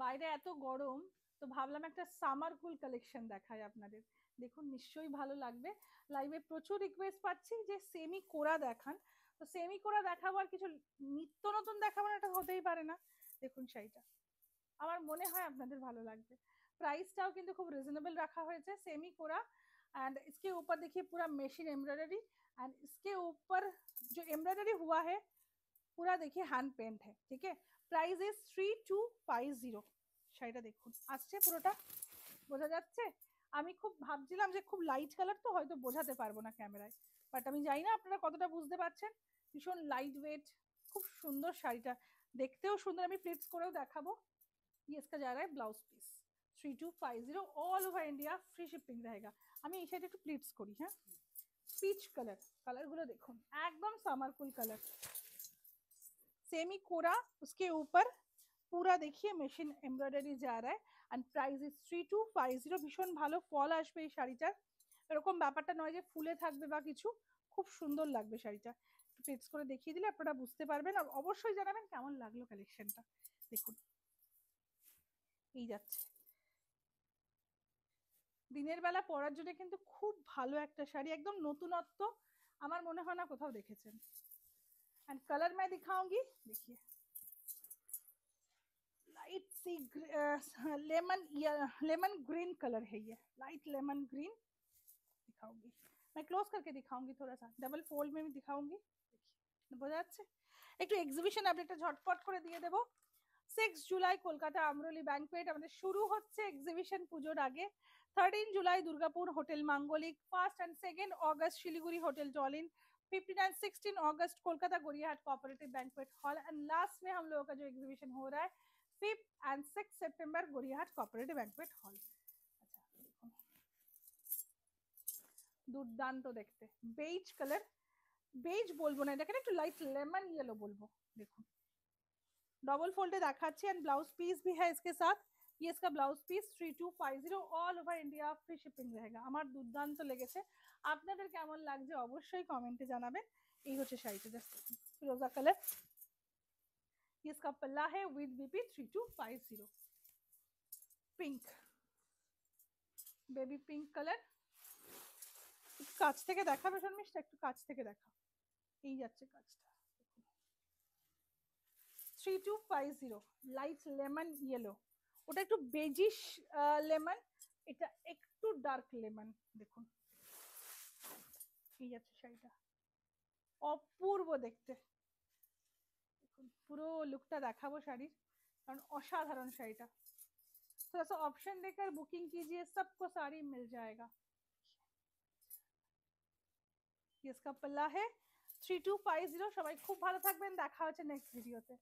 বাইরে এত গরম, তো ভাবলাম একটা সামার কুল কালেকশন দেখাই আপনাদের। দেখুন নিশ্চয়ই ভালো লাগবে। লাইভে প্রচুর রিকোয়েস্ট পাচ্ছি যে সেমি কোরা দেখান। তো সেমি কোরা দেখাবো, আর কিছু নিত্য নতুন দেখাবো না, এটা হতেই পারে না। দেখুন শাড়িটা, আমার মনে হয় আপনাদের ভালো লাগবে। प्राइसটাও কিন্তু খুব রিজনেবल रखा হয়েছে, सेमी कोरा। एंड इसके ऊपर देखिए पूरा मशीन एम्ब्रॉयडरी, एंड इसके ऊपर जो एम्ब्रॉयडरी हुआ है पूरा देखिए हैंड पेंट है, ठीक है। Price is 3250। শাড়িটা দেখুন আসছে পুরোটা, বোঝা যাচ্ছে। আমি খুব ভাবছিলাম যে খুব লাইট কালার তো হয়তো বোঝাতে পারবো না ক্যামেরায়, বাট আমি জানি না আপনারা কতটা বুঝতে পারছেন। ভীষণ লাইট ওয়েট, খুব সুন্দর শাড়িটা, দেখতেও সুন্দর। আমি প্লিটস করেও দেখাবো। ये इसका जा रहा है blouse piece 3250, all over India free shipping रहेगा। আমি এই সাইডে একটু প্লিটস করি, হ্যাঁ। পিচ কালার, কালারগুলো দেখুন একদম সামার কুল কালার। सेमी कोरा, उसके ऊपर पूरा देखिए মেশিন এমব্রয়ডারি যা रहा है। And price is 3250। ভীষণ ভালো ফল আসবে এই শাড়িটার, এরকম ব্যাপারটা নয় যে ফুলে থাকবে বা কিছু, খুব সুন্দর লাগবে শাড়িটা। একটু প্লিটস করে দেখিয়ে দিলে আপনারা বুঝতে পারবেন, আর অবশ্যই জানাবেন কেমন লাগলো কালেকশনটা। দেখুন এই যাচ্ছে, দিনের বেলা পরার জন্য কিন্তু খুব ভালো একটা শাড়ি, একদম নতুনত্ব, আমার মনে হয় না কোথাও দেখেছেন। एंड कलर मैं दिखाऊंगी, देखिए लाइट सी लेमन लेमन ग्रीन कलर है, ये लाइट लेमन ग्रीन दिखाऊंगी। मैं क्लोज करके दिखाऊंगी, थोड़ा सा डबल फोल्ड में भी दिखाऊंगी। देखिए বোঝা যাচ্ছে। একটু এক্সিবিশন আপডেটটা ঝটপট করে দিয়ে দেবো। 6 জুলাই কলকাতা আমরলি ব্যাংকুয়েট আমাদের শুরু হচ্ছে এক্সিবিশন পুজোর আগে। 13 जुलाई दुर्गापुर होटल मांगलिक, 1 और 2 अगस्त शिलीगुड़ी होटल टॉलिन, 15 और 16 अगस्त Kolkata Gariahat cooperative banquet hall, and last में हम लोगों का जो एग्जीबिशन हो रहा है 5 और 6 सितंबर गोरियाहाट कोऑपरेटिव बैंक्वेट हॉल। দুর্দান্ত দেখতে, বেজ কালার, বেজ বলবো না এটাকে, একটু লাইট লেমন येलो বলবো। দেখুন डबल फोल्डेड दिखाচ্ছি, एंड ब्लाउज पीस भी है इसके साथ। ये इसका blouse piece 3250, all over India free shipping रहेगा। আমার দুর্দান্ত লেগেছে, আপনাদের কেমন লাগছে অবশ্যই কমেন্টে জানাবেন। এই হচ্ছে শাড়িটা, জাস্ট ফিরোজা কালার। ये इसका पल्ला है with BP 3250। Pink, baby pink colour, কাছ থেকে দেখাবে শর্মিষ্ঠা, একটু কাছ থেকে দেখা। এই যাচ্ছে কাজটা, 3250, লাইট লেমন ইয়েলো, ওটা একটু বেজিশ লেমন, এটা একটু ডার্ক লেমন। দেখুন এই যাচ্ছে শাড়িটা, অপূর্ব দেখতে। দেখুন পুরো লুকটা দেখাবো শাড়ির, কারণ অসাধারণ শাড়িটা। थोड़ा सा ऑप्शन देकर बुकिंग कीजिए, सबको साड़ी मिल जाएगा। ये इसका पल्ला है 3250। সবাই খুব ভালো থাকবেন, দেখা হচ্ছে নেক্সট ভিডিওতে।